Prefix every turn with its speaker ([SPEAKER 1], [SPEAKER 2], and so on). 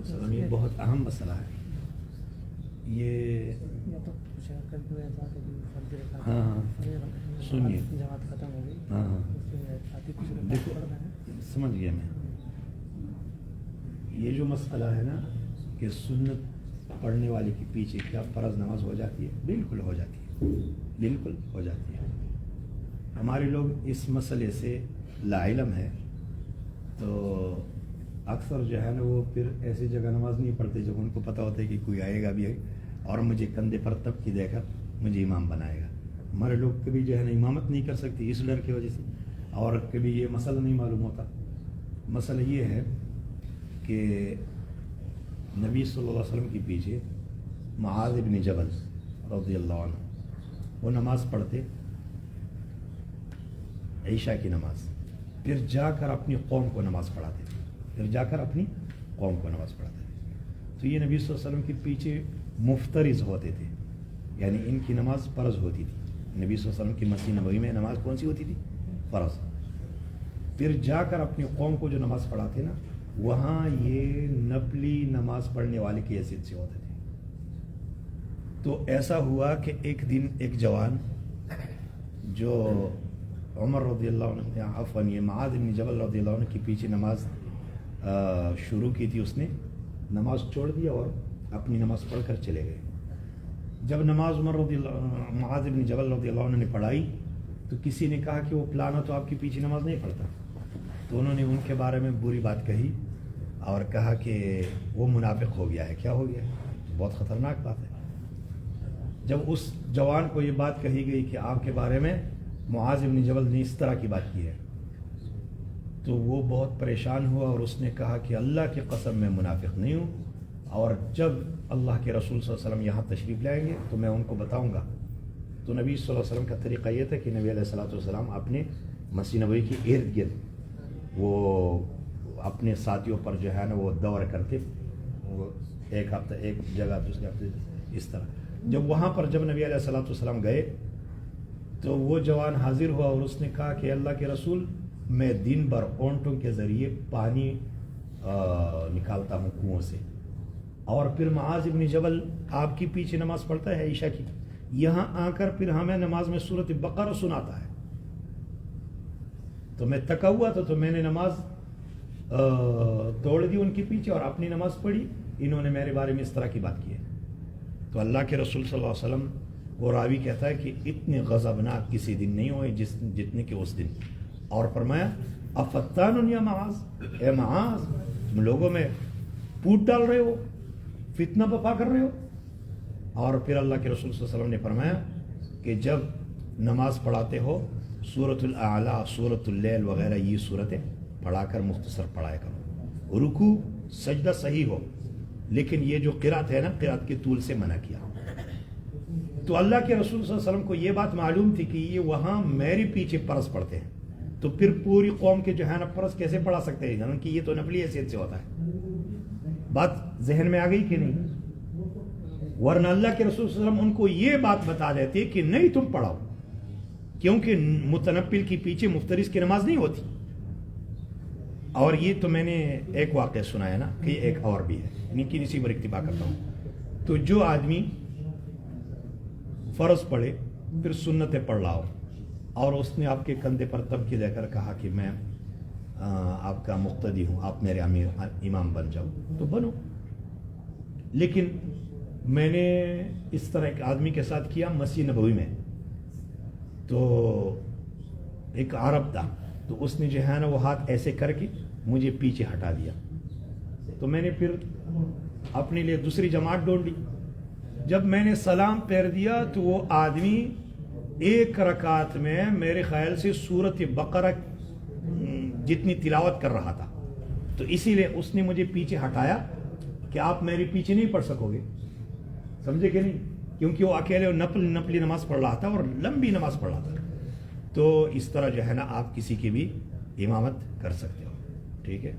[SPEAKER 1] وسلم یہ بہت اہم مسئلہ ہے یہ. ہاں سنیے, ہاں دیکھو سمجھ گیا میں. یہ جو مسئلہ ہے نا کہ سنت پڑھنے والے کے پیچھے کیا فرض نماز ہو جاتی ہے, بالکل ہو جاتی ہے, بالکل ہو جاتی ہے. ہمارے لوگ اس مسئلے سے لا علم ہے, تو اکثر جو ہے نا وہ پھر ایسی جگہ نماز نہیں پڑھتے جب ان کو پتہ ہوتا ہے کہ کوئی آئے گا بھی اور مجھے کندھے پر تب کی دے کر مجھے امام بنائے گا. ہمارے لوگ کبھی جو ہے نا امامت نہیں کر سکتے اس ڈر کی وجہ سے, اور کبھی یہ مسئلہ نہیں معلوم ہوتا. مسئلہ یہ ہے کہ نبی صلی اللہ علیہ وسلم کے پیچھے معاذ بن جبل رضی اللہ عنہ وہ نماز پڑھتے عشاء کی نماز, پھر جا کر اپنی قوم کو نماز پڑھاتے تھے, پھر جا کر اپنی قوم کو نماز پڑھاتے تھے. تو یہ نبی صلی اللہ علیہ وسلم کے پیچھے مفترض ہوتے تھے, یعنی ان کی نماز فرض ہوتی تھی. نبی صلی اللہ علیہ وسلم کی مسجد نبوی میں نماز کون سی ہوتی تھی؟ فرض. پھر جا کر اپنی قوم کو جو نماز پڑھاتے نا وہاں یہ نفلی نماز پڑھنے والے کی حیثیت سے ہوتے تھے. تو ایسا ہوا کہ ایک دن ایک جوان جو عمر رضی اللہ عنہ عفواً یہ معاذ بن جبل رضی اللہ عنہ کے پیچھے نماز شروع کی تھی, اس نے نماز چھوڑ دیا اور اپنی نماز پڑھ کر چلے گئے. جب نماز معاذ بن جبل رضی اللہ عنہ نے پڑھائی تو کسی نے کہا کہ وہ فلانا تو آپ کے پیچھے نماز نہیں پڑھتا. تو انہوں نے ان کے بارے میں بری بات کہی اور کہا کہ وہ منافق ہو گیا ہے. کیا ہو گیا ہے؟ بہت خطرناک بات ہے. جب اس جوان کو یہ بات کہی گئی کہ آپ کے بارے میں معاذ بن جبل نے اس طرح کی بات کی ہے تو وہ بہت پریشان ہوا اور اس نے کہا کہ اللہ کی قسم میں منافق نہیں ہوں, اور جب اللہ کے رسول صلی اللہ علیہ وسلم یہاں تشریف لائیں گے تو میں ان کو بتاؤں گا. تو نبی صلی اللہ علیہ وسلم کا طریقہ یہ تھا کہ نبی علیہ الصلوۃ والسلام اپنے مسجد نبوی کے ارد گرد وہ اپنے ساتھیوں پر جو ہے نا وہ دور کرتے, وہ ایک ہفتہ ایک جگہ دوسرے ہفتے اس طرح. جب وہاں پر جب نبی علیہ الصلوۃ والسلام گئے تو وہ جوان حاضر ہوا اور اس نے کہا کہ اللہ کے رسول میں دن بھر اونٹوں کے ذریعے پانی نکالتا ہوں کنویں سے, اور پھر معاذ بن جبل آپ کی پیچھے نماز پڑھتا ہے عشاء کی, یہاں آ کر پھر ہمیں نماز میں سورۃ بقرہ سناتا ہے. تو میں تکا ہوا تو میں نے نماز توڑ دی ان کے پیچھے اور اپنی نماز پڑھی. انہوں نے میرے بارے میں اس طرح کی بات کی ہے. تو اللہ کے رسول صلی اللہ علیہ وسلم وہ راوی کہتا ہے کہ اتنے غضبناک کسی دن نہیں ہوئے جتنے کہ اس دن, اور فرمایا افتان یا معاذ, اے معاذ تم لوگوں میں پوٹ ڈال رہے ہو, فتنہ بپا کر رہے ہو. اور پھر اللہ کے رسول صلی اللہ علیہ وسلم نے فرمایا کہ جب نماز پڑھاتے ہو سورۃ الاعلیٰ, سورۃ اللیل وغیرہ یہ صورتیں پڑھا کر مختصر پڑھایا کرو. رکوع سجدہ صحیح ہو, لیکن یہ جو قرات ہے نا قرات کے طول سے منع کیا. تو اللہ کے رسول صلی اللہ علیہ وسلم کو یہ بات معلوم تھی کہ یہ وہاں میرے پیچھے فرض پڑھتے ہیں, تو پھر پوری قوم کے جو ہے نا فرض کیسے پڑھا سکتے ہیں, کہ یہ تو نفلی حیثیت سے ہوتا ہے. بات ذہن میں آ گئی کہ نہیں؟ ورنہ اللہ کے رسول صلی اللہ علیہ وسلم ان کو یہ بات بتا دیتے کہ نہیں تم پڑھاؤ, کیونکہ متنفل کی پیچھے مفترض کی نماز نہیں ہوتی. اور یہ تو میں نے ایک واقعہ سنایا نا کہ ایک اور بھی ہے, ان کی اسی پر اکتفا کرتا ہوں. تو جو آدمی فرض پڑھے پھر سنتیں پڑھ لاؤ اور اس نے آپ کے کندھے پر تبکے دے کر کہا کہ میں آپ کا مقتدی ہوں, آپ میرے امام بن جاؤ, تو بنو. لیکن میں نے اس طرح ایک آدمی کے ساتھ کیا مسجد نبوی میں. تو ایک عرب تھا, تو اس نے جو ہے نا وہ ہاتھ ایسے کر کے مجھے پیچھے ہٹا دیا. تو میں نے پھر اپنے لیے دوسری جماعت ڈھونڈ لی. جب میں نے سلام پھیر دیا تو وہ آدمی ایک رکعت میں میرے خیال سے سورۃ بقرہ جتنی تلاوت کر رہا تھا. تو اسی لیے اس نے مجھے پیچھے ہٹایا کہ آپ میرے پیچھے نہیں پڑھ سکو گے. سمجھے کہ نہیں؟ کیونکہ وہ اکیلے نفلی نماز پڑھ رہا تھا اور لمبی نماز پڑھ رہا تھا. تو اس طرح جو ہے نا آپ کسی کی بھی امامت کر سکتے ہو. ٹھیک ہے.